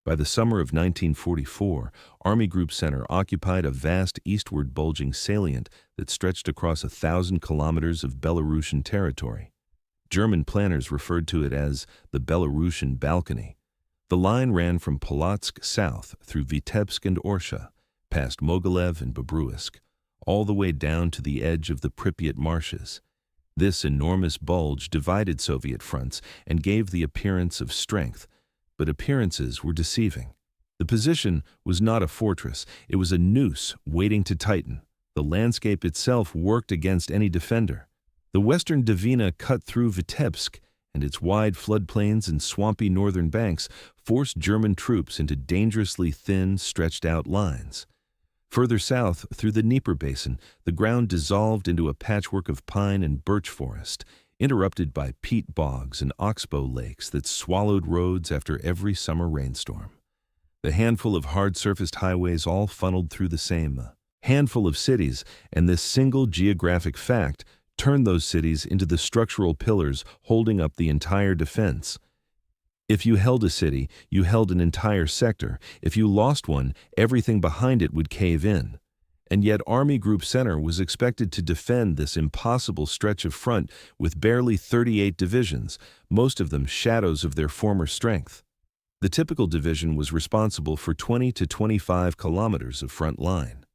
By the summer of 1944, Army Group Center occupied a vast eastward bulging salient that stretched across 1,000 kilometers of Belarusian territory. German planners referred to it as the Belarusian balcony. The line ran from Polotsk south through Vitebsk and Orsha, past Mogilev and Bobruisk, all the way down to the edge of the Pripyat marshes. This enormous bulge divided Soviet fronts and gave the appearance of strength, but appearances were deceiving. The position was not a fortress, it was a noose waiting to tighten. The landscape itself worked against any defender. The western Dvina cut through Vitebsk, and its wide floodplains and swampy northern banks forced German troops into dangerously thin, stretched-out lines. Further south, through the Dnieper basin, the ground dissolved into a patchwork of pine and birch forest, interrupted by peat bogs and oxbow lakes that swallowed roads after every summer rainstorm. The handful of hard-surfaced highways all funneled through the same handful of cities, and this single geographic fact turned those cities into the structural pillars holding up the entire defense. If you held a city, you held an entire sector. If you lost one, everything behind it would cave in. And yet Army Group Center was expected to defend this impossible stretch of front with barely 38 divisions, most of them shadows of their former strength. The typical division was responsible for 20 to 25 kilometers of front line.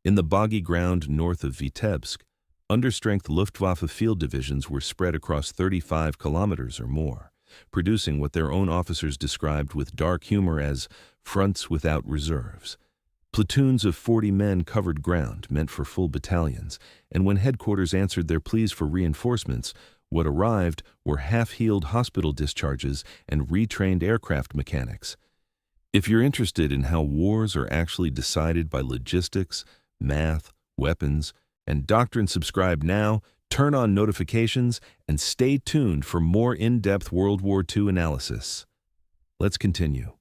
In the boggy ground north of Vitebsk, understrength Luftwaffe field divisions were spread across 35 kilometers or more, producing what their own officers described with dark humor as fronts without reserves. Platoons of 40 men covered ground meant for full battalions, and when headquarters answered their pleas for reinforcements, what arrived were half-healed hospital discharges and retrained aircraft mechanics. If you're interested in how wars are actually decided by logistics, math, weapons, and doctrine, subscribe now, turn on notifications, and stay tuned for more in-depth World War II analysis. Let's continue.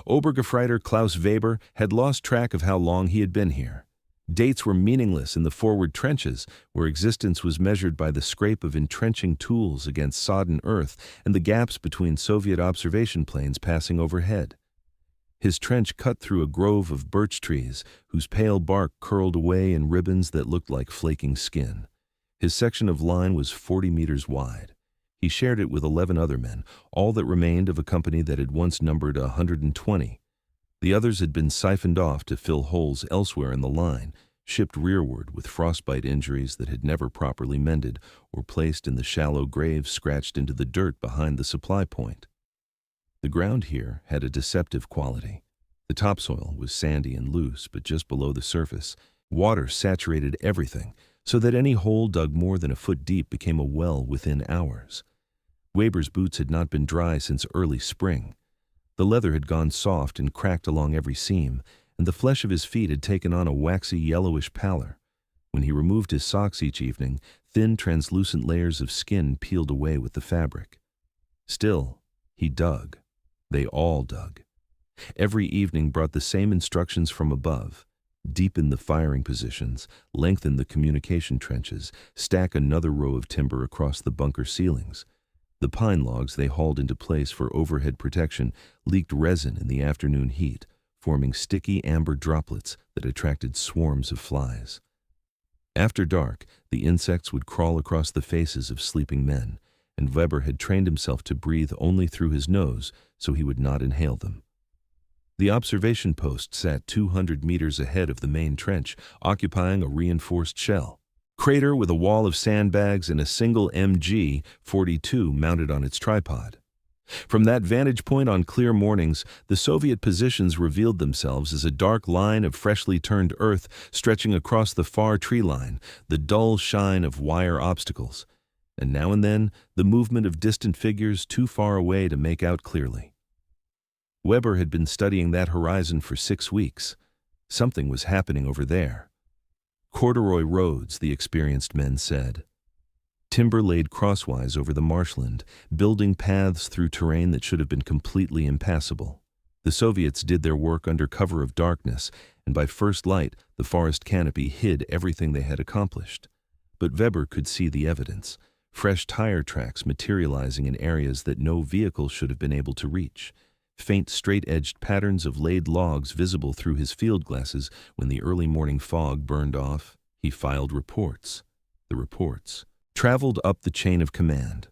Obergefreiter Klaus Weber had lost track of how long he had been here. Dates were meaningless in the forward trenches, where existence was measured by the scrape of entrenching tools against sodden earth and the gaps between Soviet observation planes passing overhead. His trench cut through a grove of birch trees, whose pale bark curled away in ribbons that looked like flaking skin. His section of line was 40 meters wide. He shared it with 11 other men, all that remained of a company that had once numbered 120. The others had been siphoned off to fill holes elsewhere in the line, shipped rearward with frostbite injuries that had never properly mended, or placed in the shallow graves scratched into the dirt behind the supply point. The ground here had a deceptive quality. The topsoil was sandy and loose, but just below the surface, water saturated everything, so that any hole dug more than a foot deep became a well within hours. Weber's boots had not been dry since early spring. The leather had gone soft and cracked along every seam, and the flesh of his feet had taken on a waxy yellowish pallor. When he removed his socks each evening, thin translucent layers of skin peeled away with the fabric. Still, he dug. They all dug. Every evening brought the same instructions from above. Deepen the firing positions, lengthen the communication trenches, stack another row of timber across the bunker ceilings. The pine logs they hauled into place for overhead protection leaked resin in the afternoon heat, forming sticky amber droplets that attracted swarms of flies. After dark, the insects would crawl across the faces of sleeping men, and Weber had trained himself to breathe only through his nose so he would not inhale them. The observation post sat 200 meters ahead of the main trench, occupying a reinforced shell. Crater with a wall of sandbags and a single MG-42 mounted on its tripod. From that vantage point on clear mornings, the Soviet positions revealed themselves as a dark line of freshly turned earth stretching across the far tree line, the dull shine of wire obstacles, and now and then the movement of distant figures too far away to make out clearly. Weber had been studying that horizon for 6 weeks. Something was happening over there. Corduroy roads, the experienced men said. Timber laid crosswise over the marshland, building paths through terrain that should have been completely impassable. The Soviets did their work under cover of darkness, and by first light, the forest canopy hid everything they had accomplished. But Weber could see the evidence, fresh tire tracks materializing in areas that no vehicle should have been able to reach, faint straight-edged patterns of laid logs visible through his field glasses when the early morning fog burned off. He filed reports. The reports traveled up the chain of command.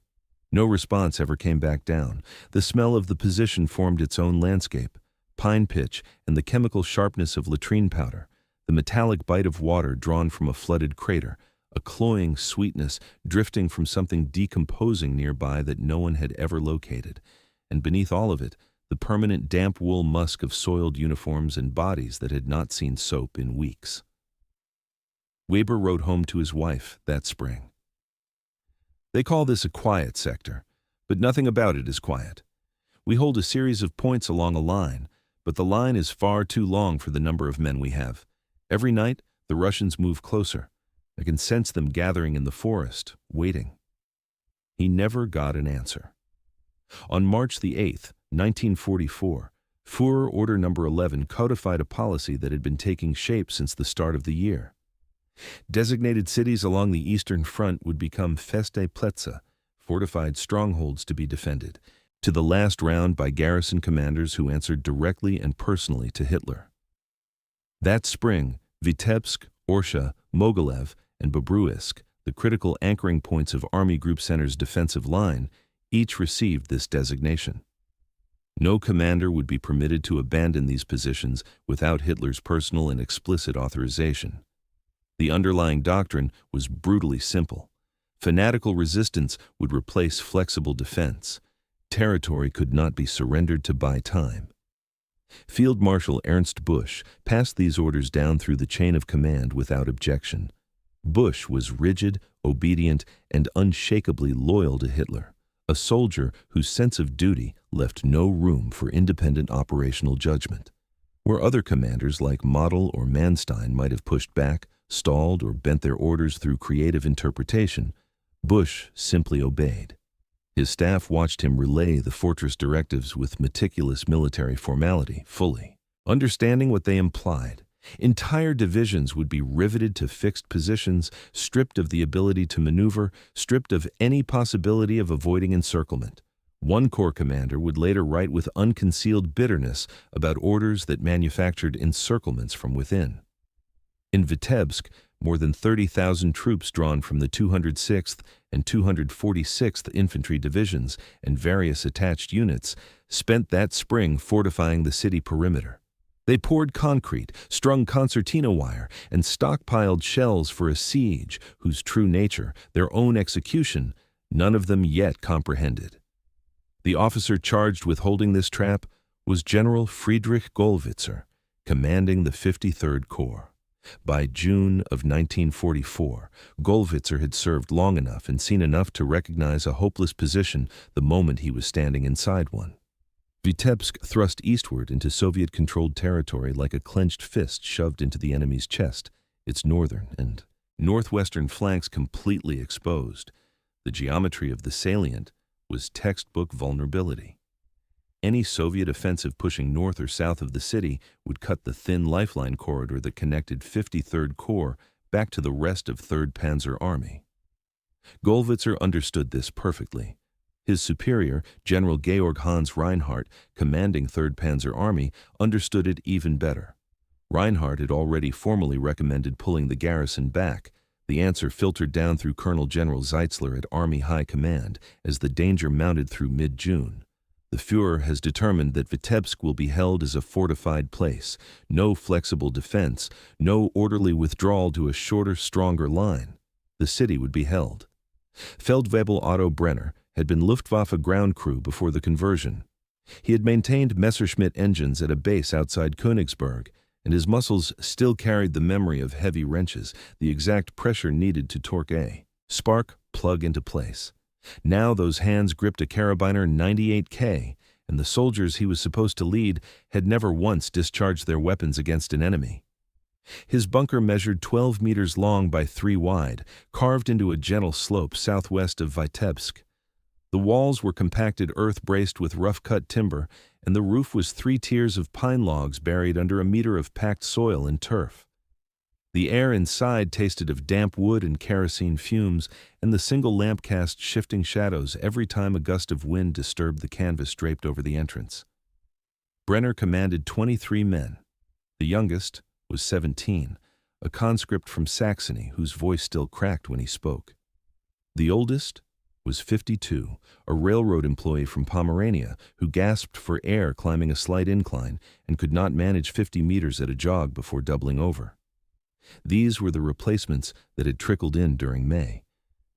No response ever came back down. The smell of the position formed its own landscape. Pine pitch and the chemical sharpness of latrine powder, the metallic bite of water drawn from a flooded crater, a cloying sweetness drifting from something decomposing nearby that no one had ever located, and beneath all of it, the permanent damp wool musk of soiled uniforms and bodies that had not seen soap in weeks. Weber wrote home to his wife that spring. They call this a quiet sector, but nothing about it is quiet. We hold a series of points along a line, but the line is far too long for the number of men we have. Every night, the Russians move closer. I can sense them gathering in the forest, waiting. He never got an answer. On March the 8th, 1944, Führer Order No. 11 codified a policy that had been taking shape since the start of the year. Designated cities along the Eastern Front would become feste Plätze, fortified strongholds to be defended, to the last round by garrison commanders who answered directly and personally to Hitler. That spring, Vitebsk, Orsha, Mogilev, and Bobruisk, the critical anchoring points of Army Group Center's defensive line, each received this designation. No commander would be permitted to abandon these positions without Hitler's personal and explicit authorization. The underlying doctrine was brutally simple. Fanatical resistance would replace flexible defense. Territory could not be surrendered to buy time. Field Marshal Ernst Busch passed these orders down through the chain of command without objection. Busch was rigid, obedient, and unshakably loyal to Hitler, a soldier whose sense of duty left no room for independent operational judgment. Where other commanders like Model or Manstein might have pushed back, stalled, or bent their orders through creative interpretation, Busch simply obeyed. His staff watched him relay the fortress directives with meticulous military formality, fully understanding what they implied. Entire divisions would be riveted to fixed positions, stripped of the ability to maneuver, stripped of any possibility of avoiding encirclement. One corps commander would later write with unconcealed bitterness about orders that manufactured encirclements from within. In Vitebsk, more than 30,000 troops drawn from the 206th and 246th Infantry Divisions and various attached units spent that spring fortifying the city perimeter. They poured concrete, strung concertina wire, and stockpiled shells for a siege whose true nature, their own execution, none of them yet comprehended. The officer charged with holding this trap was General Friedrich Gollwitzer, commanding the 53rd Corps. By June of 1944, Gollwitzer had served long enough and seen enough to recognize a hopeless position the moment he was standing inside one. Vitebsk thrust eastward into Soviet-controlled territory like a clenched fist shoved into the enemy's chest, its northern and northwestern flanks completely exposed. The geometry of the salient was textbook vulnerability. Any Soviet offensive pushing north or south of the city would cut the thin lifeline corridor that connected 53rd Corps back to the rest of 3rd Panzer Army. Gollwitzer understood this perfectly. His superior, General Georg Hans Reinhardt, commanding 3rd Panzer Army, understood it even better. Reinhardt had already formally recommended pulling the garrison back. The answer filtered down through Colonel General Zeitzler at Army High Command as the danger mounted through mid-June. The Führer has determined that Vitebsk will be held as a fortified place, no flexible defense, no orderly withdrawal to a shorter, stronger line. The city would be held. Feldwebel Otto Brenner had been Luftwaffe ground crew before the conversion. He had maintained Messerschmitt engines at a base outside Königsberg, and his muscles still carried the memory of heavy wrenches, the exact pressure needed to torque a spark plug into place. Now those hands gripped a Karabiner 98K, and the soldiers he was supposed to lead had never once discharged their weapons against an enemy. His bunker measured 12 meters long by 3 wide, carved into a gentle slope southwest of Vitebsk. The walls were compacted earth braced with rough-cut timber, and the roof was 3 tiers of pine logs buried under a meter of packed soil and turf. The air inside tasted of damp wood and kerosene fumes, and the single lamp cast shifting shadows every time a gust of wind disturbed the canvas draped over the entrance. Brenner commanded 23 men. The youngest was 17, a conscript from Saxony whose voice still cracked when he spoke. The oldest was 52, a railroad employee from Pomerania who gasped for air climbing a slight incline and could not manage 50 meters at a jog before doubling over. These were the replacements that had trickled in during May.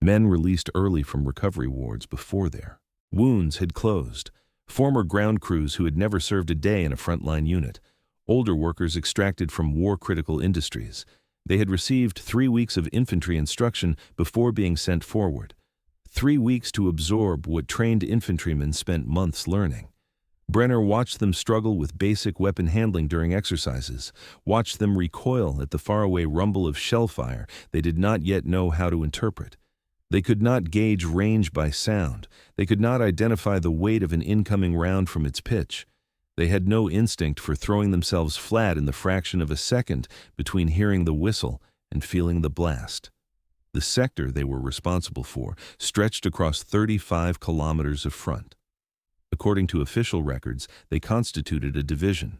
Men released early from recovery wards before their wounds had closed. Former ground crews who had never served a day in a frontline unit. Older workers extracted from war-critical industries. They had received 3 weeks of infantry instruction before being sent forward. 3 weeks to absorb what trained infantrymen spent months learning. Brenner watched them struggle with basic weapon handling during exercises, watched them recoil at the faraway rumble of shell fire they did not yet know how to interpret. They could not gauge range by sound. They could not identify the weight of an incoming round from its pitch. They had no instinct for throwing themselves flat in the fraction of a second between hearing the whistle and feeling the blast. The sector they were responsible for stretched across 35 kilometers of front. According to official records, they constituted a division.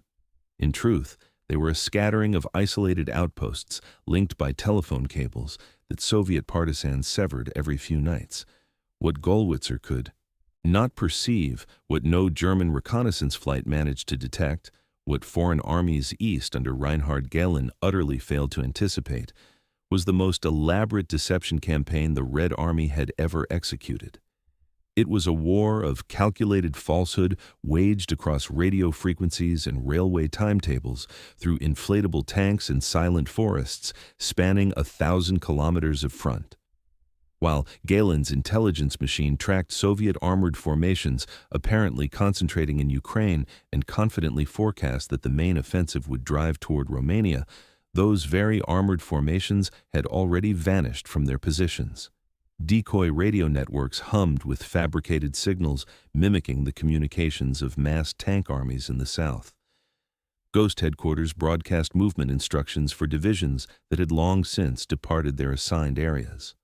In truth, they were a scattering of isolated outposts linked by telephone cables that Soviet partisans severed every few nights. What Gollwitzer could not perceive, what no German reconnaissance flight managed to detect, what foreign armies east under Reinhard Gehlen utterly failed to anticipate, was the most elaborate deception campaign the Red Army had ever executed. It was a war of calculated falsehood waged across radio frequencies and railway timetables through inflatable tanks and silent forests spanning 1,000 kilometers of front. While Gehlen's intelligence machine tracked Soviet armored formations apparently concentrating in Ukraine and confidently forecast that the main offensive would drive toward Romania, those very armored formations had already vanished from their positions. Decoy radio networks hummed with fabricated signals mimicking the communications of massed tank armies in the south. Ghost headquarters broadcast movement instructions for divisions that had long since departed their assigned areas.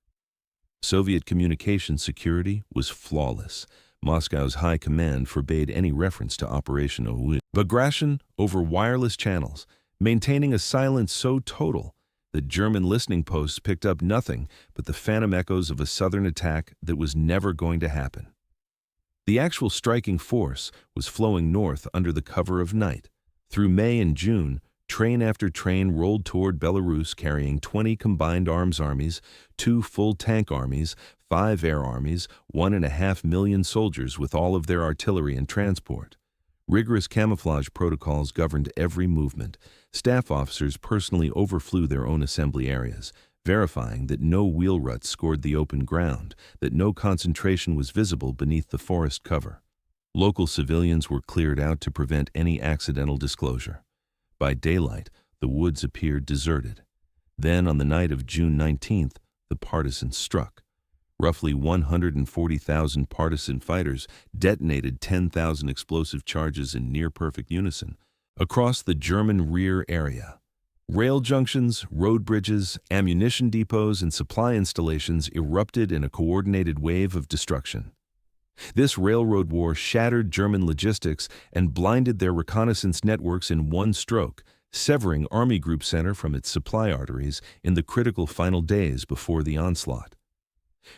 Soviet communication security was flawless. Moscow's high command forbade any reference to Operation Bagration over wireless channels, maintaining a silence so total that German listening posts picked up nothing but the phantom echoes of a southern attack that was never going to happen. The actual striking force was flowing north under the cover of night. Through May and June, train after train rolled toward Belarus carrying 20 combined arms armies, 2 full tank armies, 5 air armies, 1.5 million soldiers with all of their artillery and transport. Rigorous camouflage protocols governed every movement. Staff officers personally overflew their own assembly areas, verifying that no wheel ruts scored the open ground, that no concentration was visible beneath the forest cover. Local civilians were cleared out to prevent any accidental disclosure. By daylight, the woods appeared deserted. Then, on the night of June 19th, the partisans struck. Roughly 140,000 partisan fighters detonated 10,000 explosive charges in near-perfect unison across the German rear area. Rail junctions, road bridges, ammunition depots, and supply installations erupted in a coordinated wave of destruction. This railroad war shattered German logistics and blinded their reconnaissance networks in one stroke, severing Army Group Center from its supply arteries in the critical final days before the onslaught.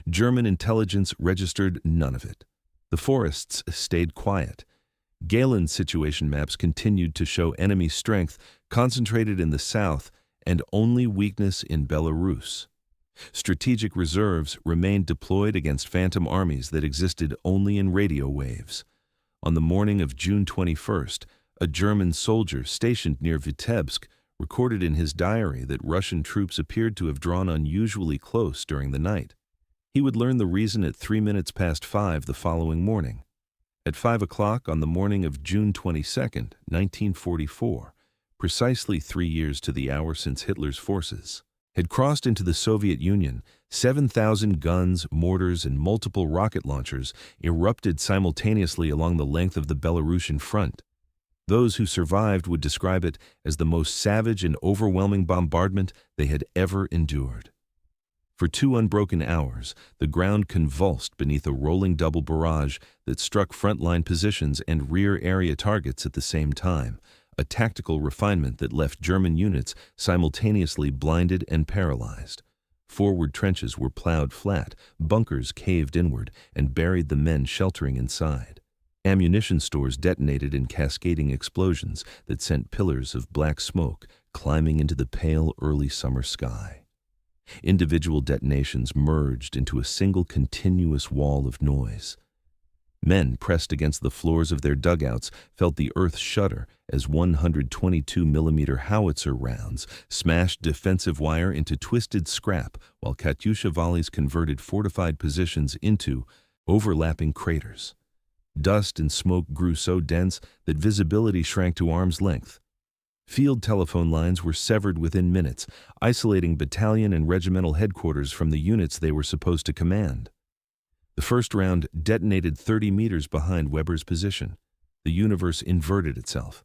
German intelligence registered none of it. The forests stayed quiet. Gehlen's situation maps continued to show enemy strength concentrated in the south and only weakness in Belarus. Strategic reserves remained deployed against phantom armies that existed only in radio waves. On the morning of June 21st, a German soldier stationed near Vitebsk recorded in his diary that Russian troops appeared to have drawn unusually close during the night. He would learn the reason at 5:03 the following morning. At 5 o'clock on the morning of June 22, 1944, precisely 3 years to the hour since Hitler's forces had crossed into the Soviet Union, 7,000 guns, mortars, and multiple rocket launchers erupted simultaneously along the length of the Belarusian front. Those who survived would describe it as the most savage and overwhelming bombardment they had ever endured. For 2 unbroken hours, the ground convulsed beneath a rolling double barrage that struck frontline positions and rear area targets at the same time, a tactical refinement that left German units simultaneously blinded and paralyzed. Forward trenches were plowed flat, bunkers caved inward, and buried the men sheltering inside. Ammunition stores detonated in cascading explosions that sent pillars of black smoke climbing into the pale early summer sky. Individual detonations merged into a single continuous wall of noise. Men pressed against the floors of their dugouts felt the earth shudder as 122-millimeter howitzer rounds smashed defensive wire into twisted scrap, while Katyusha volleys converted fortified positions into overlapping craters. Dust and smoke grew so dense that visibility shrank to arm's length. Field telephone lines were severed within minutes, isolating battalion and regimental headquarters from the units they were supposed to command. The first round detonated 30 meters behind Weber's position. The universe inverted itself.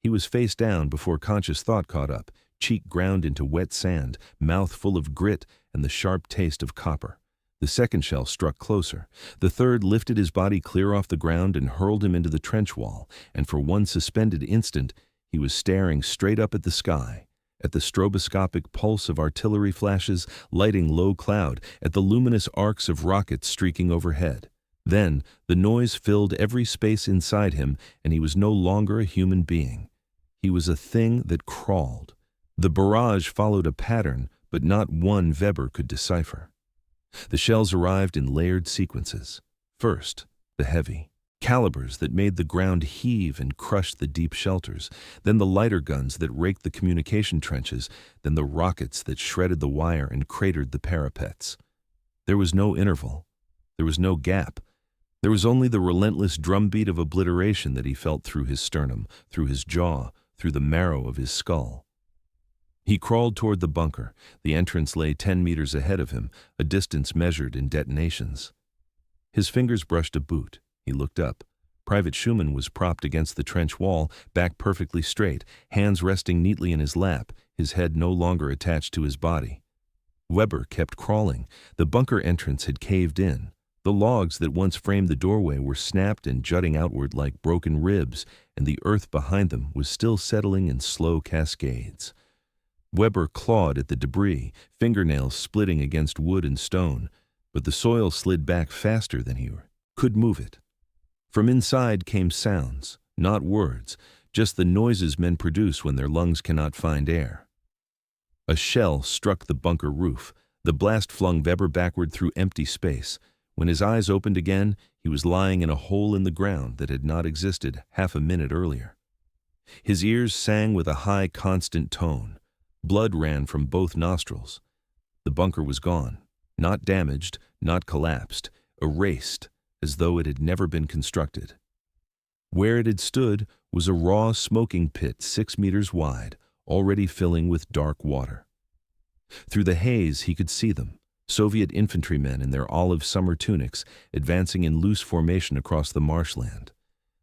He was face down before conscious thought caught up, cheek ground into wet sand, mouth full of grit and the sharp taste of copper. The second shell struck closer. The third lifted his body clear off the ground and hurled him into the trench wall, and for one suspended instant, he was staring straight up at the sky, at the stroboscopic pulse of artillery flashes lighting low cloud, at the luminous arcs of rockets streaking overhead. Then, the noise filled every space inside him, and he was no longer a human being. He was a thing that crawled. The barrage followed a pattern, but not one Weber could decipher. The shells arrived in layered sequences. First, the heavy calibers that made the ground heave and crushed the deep shelters, then the lighter guns that raked the communication trenches, then the rockets that shredded the wire and cratered the parapets. There was no interval. There was no gap. There was only the relentless drumbeat of obliteration that he felt through his sternum, through his jaw, through the marrow of his skull. He crawled toward the bunker. The entrance lay 10 meters ahead of him, a distance measured in detonations. His fingers brushed a boot. He looked up. Private Schumann was propped against the trench wall, back perfectly straight, hands resting neatly in his lap, his head no longer attached to his body. Weber kept crawling. The bunker entrance had caved in. The logs that once framed the doorway were snapped and jutting outward like broken ribs, and the earth behind them was still settling in slow cascades. Weber clawed at the debris, fingernails splitting against wood and stone, but the soil slid back faster than he could move it. From inside came sounds, not words, just the noises men produce when their lungs cannot find air. A shell struck the bunker roof. The blast flung Weber backward through empty space. When his eyes opened again, he was lying in a hole in the ground that had not existed half a minute earlier. His ears sang with a high, constant tone. Blood ran from both nostrils. The bunker was gone, not damaged, not collapsed, erased, as though it had never been constructed. Where it had stood was a raw, smoking pit 6 meters wide, already filling with dark water. Through the haze he could see them, Soviet infantrymen in their olive summer tunics, advancing in loose formation across the marshland.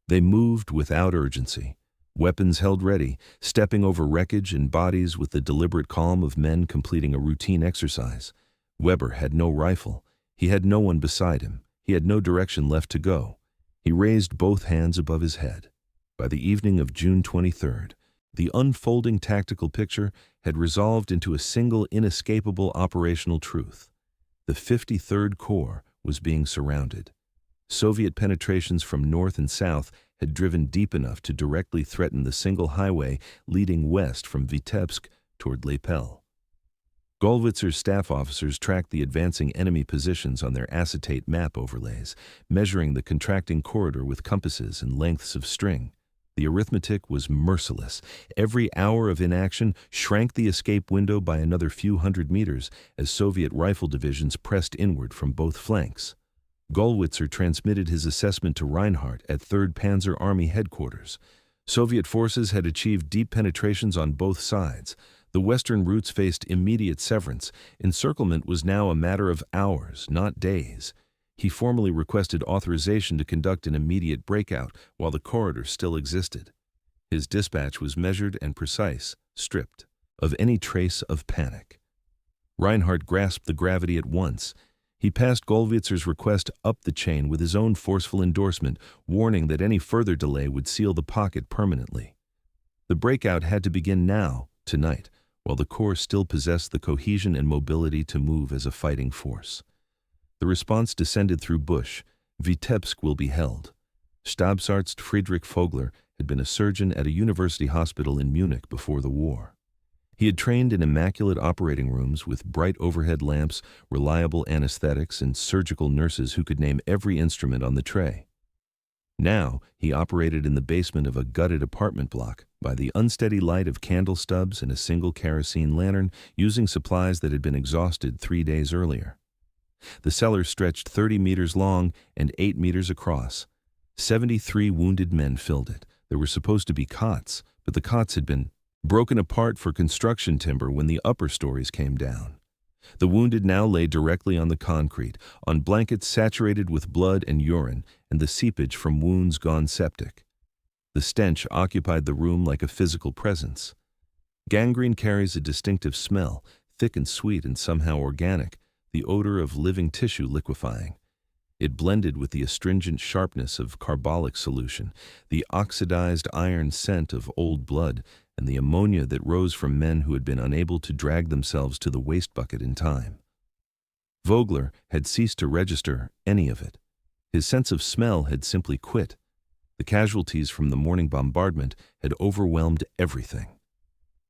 They moved without urgency, weapons held ready, stepping over wreckage and bodies with the deliberate calm of men completing a routine exercise. Weber had no rifle. He had no one beside him. He had no direction left to go. He raised both hands above his head. By the evening of June 23rd, the unfolding tactical picture had resolved into a single inescapable operational truth. The 53rd Corps was being surrounded. Soviet penetrations from north and south had driven deep enough to directly threaten the single highway leading west from Vitebsk toward Lapel. Gollwitzer's staff officers tracked the advancing enemy positions on their acetate map overlays, measuring the contracting corridor with compasses and lengths of string. The arithmetic was merciless. Every hour of inaction shrank the escape window by another few hundred meters as Soviet rifle divisions pressed inward from both flanks. Gollwitzer transmitted his assessment to Reinhardt at 3rd Panzer Army headquarters. Soviet forces had achieved deep penetrations on both sides. The western routes faced immediate severance. Encirclement was now a matter of hours, not days. He formally requested authorization to conduct an immediate breakout while the corridor still existed. His dispatch was measured and precise, stripped of any trace of panic. Reinhardt grasped the gravity at once. He passed Gollwitzer's request up the chain with his own forceful endorsement, warning that any further delay would seal the pocket permanently. The breakout had to begin now, tonight, while the Corps still possessed the cohesion and mobility to move as a fighting force. The response descended through Busch. Vitebsk will be held. Stabsarzt Friedrich Vogler had been a surgeon at a university hospital in Munich before the war. He had trained in immaculate operating rooms with bright overhead lamps, reliable anesthetics, and surgical nurses who could name every instrument on the tray. Now, he operated in the basement of a gutted apartment block by the unsteady light of candle stubs and a single kerosene lantern, using supplies that had been exhausted 3 days earlier. The cellar stretched 30 meters long and 8 meters across. 73 wounded men filled it. There were supposed to be cots, but the cots had been broken apart for construction timber when the upper stories came down. The wounded now lay directly on the concrete, on blankets saturated with blood and urine and the seepage from wounds gone septic. The stench occupied the room like a physical presence. Gangrene carries a distinctive smell, thick and sweet and somehow organic, the odor of living tissue liquefying. It blended with the astringent sharpness of carbolic solution, the oxidized iron scent of old blood, and the ammonia that rose from men who had been unable to drag themselves to the waste bucket in time. Vogler had ceased to register any of it. His sense of smell had simply quit. The casualties from the morning bombardment had overwhelmed everything.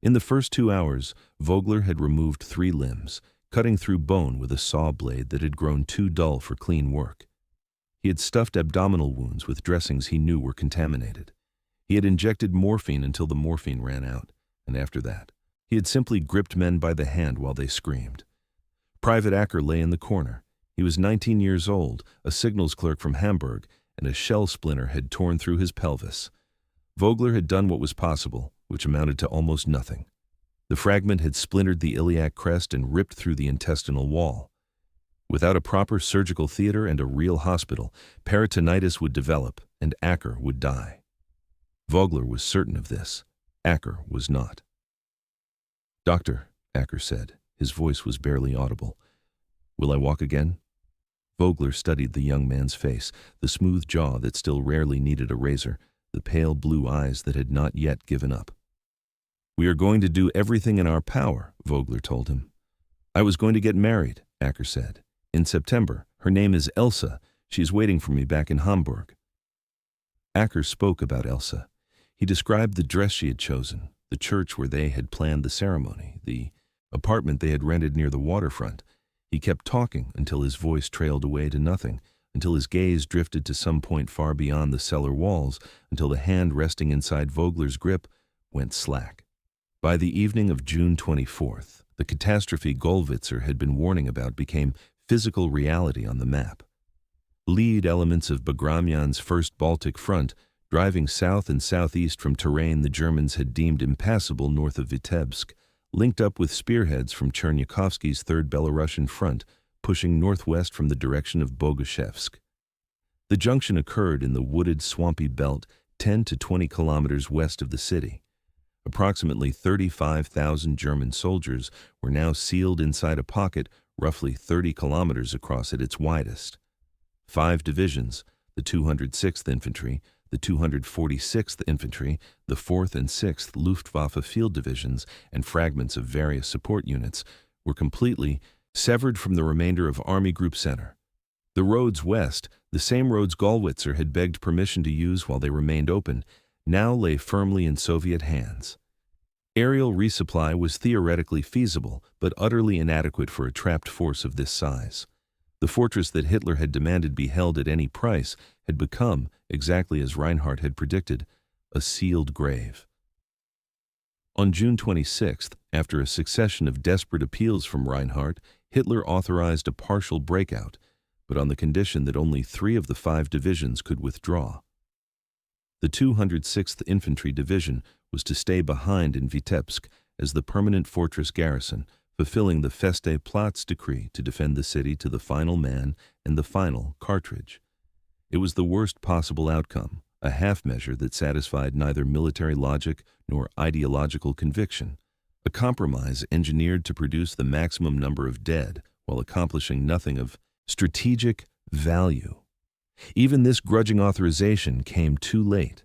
In the first 2 hours, Vogler had removed 3 limbs, cutting through bone with a saw blade that had grown too dull for clean work. He had stuffed abdominal wounds with dressings he knew were contaminated. He had injected morphine until the morphine ran out, and after that, he had simply gripped men by the hand while they screamed. Private Acker lay in the corner. He was 19 years old, a signals clerk from Hamburg, and a shell splinter had torn through his pelvis. Vogler had done what was possible, which amounted to almost nothing. The fragment had splintered the iliac crest and ripped through the intestinal wall. Without a proper surgical theater and a real hospital, peritonitis would develop and Acker would die. Vogler was certain of this. Acker was not. "Doctor," Acker said. His voice was barely audible. "Will I walk again?" Vogler studied the young man's face, the smooth jaw that still rarely needed a razor, the pale blue eyes that had not yet given up. "We are going to do everything in our power," Vogler told him. "I was going to get married," Acker said. "In September. Her name is Elsa. She is waiting for me back in Hamburg." Acker spoke about Elsa. He described the dress she had chosen, the church where they had planned the ceremony, the apartment they had rented near the waterfront. He kept talking until his voice trailed away to nothing, until his gaze drifted to some point far beyond the cellar walls, until the hand resting inside Vogler's grip went slack. By the evening of June 24th, the catastrophe Gollwitzer had been warning about became physical reality on the map. Lead elements of Bagramian's First Baltic Front, driving south and southeast from terrain the Germans had deemed impassable north of Vitebsk, linked up with spearheads from Cherniakovsky's Third Belarusian Front, pushing northwest from the direction of Bogushevsk. The junction occurred in the wooded, swampy belt 10 to 20 kilometers west of the city. Approximately 35,000 German soldiers were now sealed inside a pocket roughly 30 kilometers across at its widest. 5 divisions, the 206th Infantry, the 246th Infantry, the 4th and 6th Luftwaffe Field Divisions, and fragments of various support units, were completely severed from the remainder of Army Group Center. The roads west, the same roads Gollwitzer had begged permission to use while they remained open, now lay firmly in Soviet hands. Aerial resupply was theoretically feasible, but utterly inadequate for a trapped force of this size. The fortress that Hitler had demanded be held at any price had become, exactly as Reinhardt had predicted, a sealed grave. On June 26th, after a succession of desperate appeals from Reinhardt, Hitler authorized a partial breakout, but on the condition that only 3 of the 5 divisions could withdraw. The 206th Infantry Division was to stay behind in Vitebsk as the permanent fortress garrison, fulfilling the Feste Platz decree to defend the city to the final man and the final cartridge. It was the worst possible outcome, a half measure that satisfied neither military logic nor ideological conviction, a compromise engineered to produce the maximum number of dead while accomplishing nothing of strategic value. Even this grudging authorization came too late.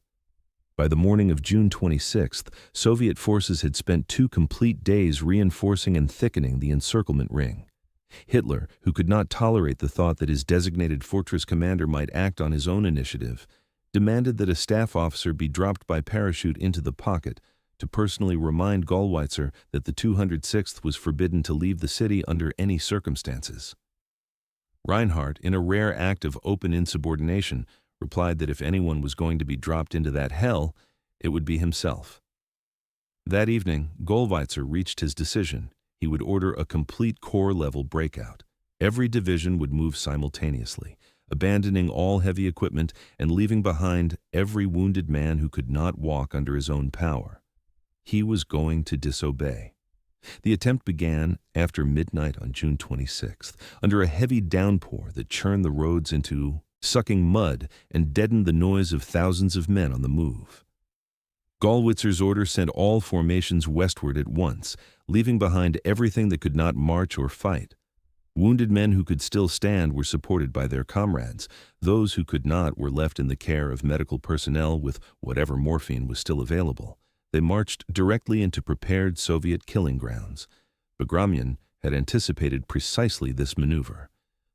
By the morning of June 26th, Soviet forces had spent 2 complete days reinforcing and thickening the encirclement ring. Hitler, who could not tolerate the thought that his designated fortress commander might act on his own initiative, demanded that a staff officer be dropped by parachute into the pocket to personally remind Gallwitzer that the 206th was forbidden to leave the city under any circumstances. Reinhardt, in a rare act of open insubordination, replied that if anyone was going to be dropped into that hell, it would be himself. That evening, Gallwitzer reached his decision. He would order a complete corps-level breakout. Every division would move simultaneously, abandoning all heavy equipment and leaving behind every wounded man who could not walk under his own power. He was going to disobey. The attempt began after midnight on June 26th, under a heavy downpour that churned the roads into sucking mud and deadened the noise of thousands of men on the move. Gallwitzer's order sent all formations westward at once, leaving behind everything that could not march or fight. Wounded men who could still stand were supported by their comrades. Those who could not were left in the care of medical personnel with whatever morphine was still available. They marched directly into prepared Soviet killing grounds. Bagration had anticipated precisely this maneuver.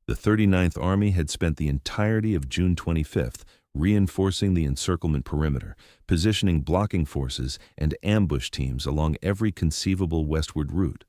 The 39th Army had spent the entirety of June 25th reinforcing the encirclement perimeter, positioning blocking forces and ambush teams along every conceivable westward route.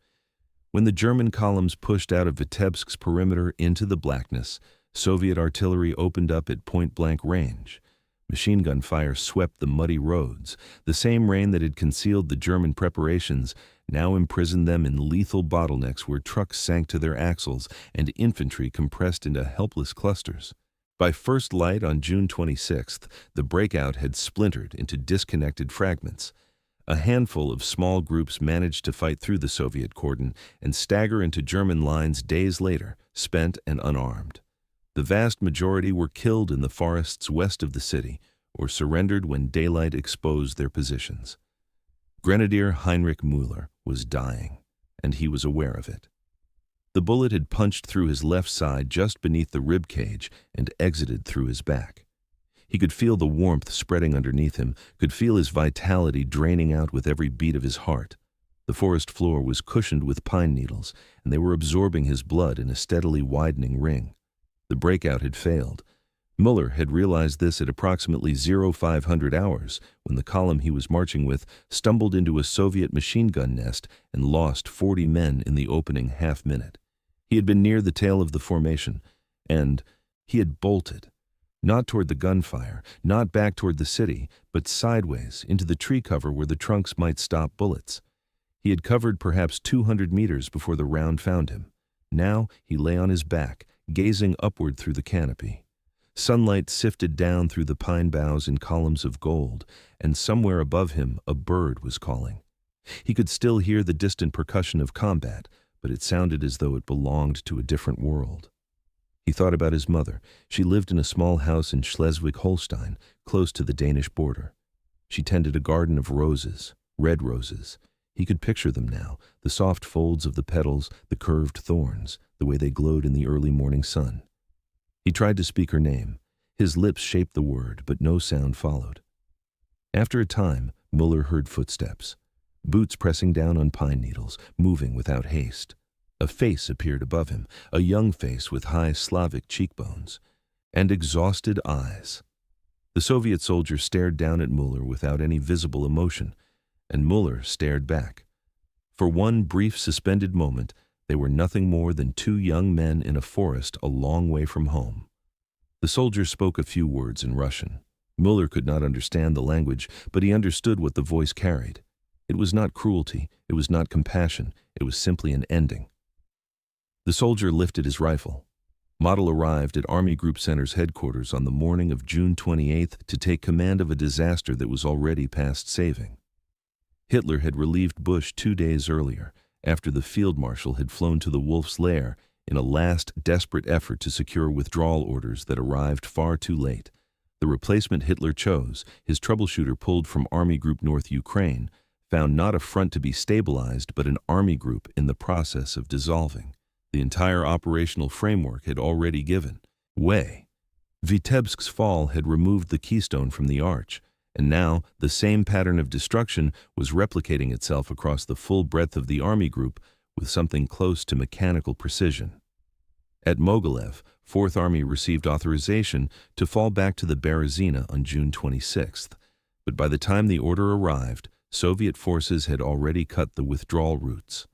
When the German columns pushed out of Vitebsk's perimeter into the blackness, Soviet artillery opened up at point-blank range. Machine gun fire swept the muddy roads. The same rain that had concealed the German preparations now imprisoned them in lethal bottlenecks where trucks sank to their axles and infantry compressed into helpless clusters. By first light on June 26th, the breakout had splintered into disconnected fragments. A handful of small groups managed to fight through the Soviet cordon and stagger into German lines days later, spent and unarmed. The vast majority were killed in the forests west of the city or surrendered when daylight exposed their positions. Grenadier Heinrich Müller was dying, and he was aware of it. The bullet had punched through his left side just beneath the rib cage and exited through his back. He could feel the warmth spreading underneath him, could feel his vitality draining out with every beat of his heart. The forest floor was cushioned with pine needles, and they were absorbing his blood in a steadily widening ring. The breakout had failed. Müller had realized this at approximately 0500 hours when the column he was marching with stumbled into a Soviet machine gun nest and lost 40 men in the opening half-minute. He had been near the tail of the formation, and he had bolted, not toward the gunfire, not back toward the city, but sideways into the tree cover where the trunks might stop bullets. He had covered perhaps 200 meters before the round found him. Now he lay on his back, gazing upward through the canopy. Sunlight sifted down through the pine boughs in columns of gold, and somewhere above him a bird was calling. He could still hear the distant percussion of combat, but it sounded as though it belonged to a different world. He thought about his mother. She lived in a small house in Schleswig-Holstein, close to the Danish border. She tended a garden of roses, red roses. He could picture them now, the soft folds of the petals, the curved thorns, the way they glowed in the early morning sun. He tried to speak her name. His lips shaped the word, but no sound followed. After a time, Müller heard footsteps, boots pressing down on pine needles, moving without haste. A face appeared above him, a young face with high Slavic cheekbones and exhausted eyes. The Soviet soldier stared down at Müller without any visible emotion, and Müller stared back. For one brief suspended moment, they were nothing more than 2 young men in a forest a long way from home. The soldier spoke a few words in Russian. Müller could not understand the language, but he understood what the voice carried. It was not cruelty, it was not compassion, it was simply an ending. The soldier lifted his rifle. Model arrived at Army Group Center's headquarters on the morning of June 28th to take command of a disaster that was already past saving. Hitler had relieved Bush 2 days earlier, after the field marshal had flown to the Wolf's Lair in a last desperate effort to secure withdrawal orders that arrived far too late. The replacement Hitler chose, his troubleshooter pulled from Army Group North Ukraine, found not a front to be stabilized but an army group in the process of dissolving. The entire operational framework had already given way. Vitebsk's fall had removed the keystone from the arch, and now the same pattern of destruction was replicating itself across the full breadth of the army group with something close to mechanical precision. At Mogilev, 4th Army received authorization to fall back to the Berezina on June 26th, but by the time the order arrived, Soviet forces had already cut the withdrawal routes.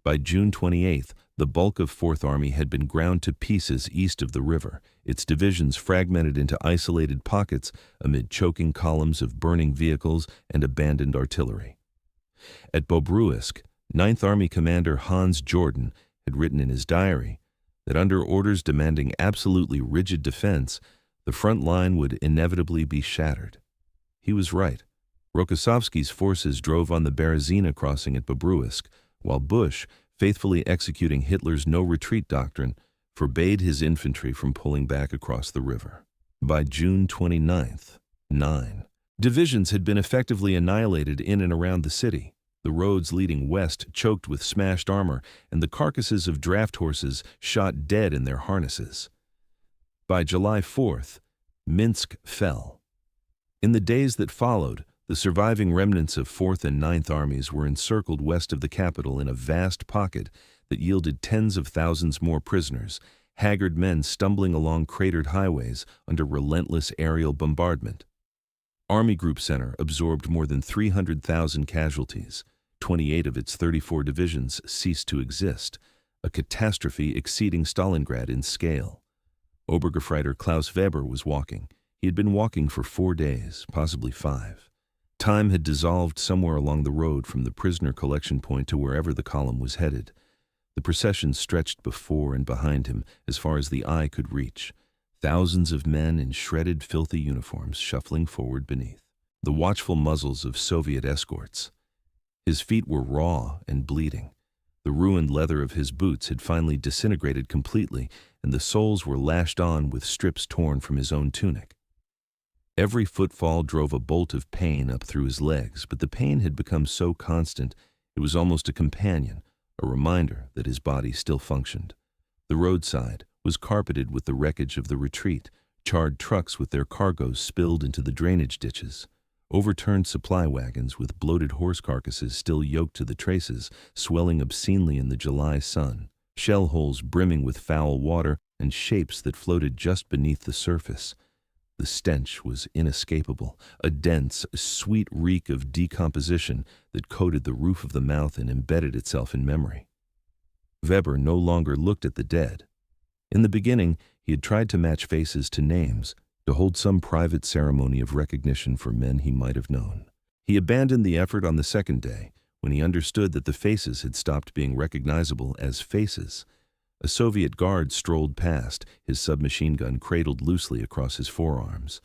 By June 28th, the bulk of 4th Army had been ground to pieces east of the river, its divisions fragmented into isolated pockets amid choking columns of burning vehicles and abandoned artillery. At Bobruisk, 9th Army Commander Hans Jordan had written in his diary that under orders demanding absolutely rigid defense, the front line would inevitably be shattered. He was right. Rokossovsky's forces drove on the Berezina crossing at Bobruisk, while Bush, faithfully executing Hitler's no-retreat doctrine, forbade his infantry from pulling back across the river. By June 29th, 9 divisions had been effectively annihilated in and around the city, the roads leading west choked with smashed armor, and the carcasses of draft horses shot dead in their harnesses. By July 4th, Minsk fell. In the days that followed, the surviving remnants of 4th and 9th Armies were encircled west of the capital in a vast pocket that yielded tens of thousands more prisoners, haggard men stumbling along cratered highways under relentless aerial bombardment. Army Group Center absorbed more than 300,000 casualties. 28 of its 34 divisions ceased to exist, a catastrophe exceeding Stalingrad in scale. Obergefreiter Klaus Weber was walking. He had been walking for 4 days, possibly 5. Time had dissolved somewhere along the road from the prisoner collection point to wherever the column was headed. The procession stretched before and behind him as far as the eye could reach, thousands of men in shredded, filthy uniforms shuffling forward beneath the watchful muzzles of Soviet escorts. His feet were raw and bleeding. The ruined leather of his boots had finally disintegrated completely, and the soles were lashed on with strips torn from his own tunic. Every footfall drove a bolt of pain up through his legs, but the pain had become so constant it was almost a companion, a reminder that his body still functioned. The roadside was carpeted with the wreckage of the retreat, charred trucks with their cargoes spilled into the drainage ditches, overturned supply wagons with bloated horse carcasses still yoked to the traces, swelling obscenely in the July sun, shell holes brimming with foul water, and shapes that floated just beneath the surface. The stench was inescapable, a dense, sweet reek of decomposition that coated the roof of the mouth and embedded itself in memory. Weber no longer looked at the dead. In the beginning, he had tried to match faces to names, to hold some private ceremony of recognition for men he might have known. He abandoned the effort on the second day, when he understood that the faces had stopped being recognizable as faces. A Soviet guard strolled past, his submachine gun cradled loosely across his forearms.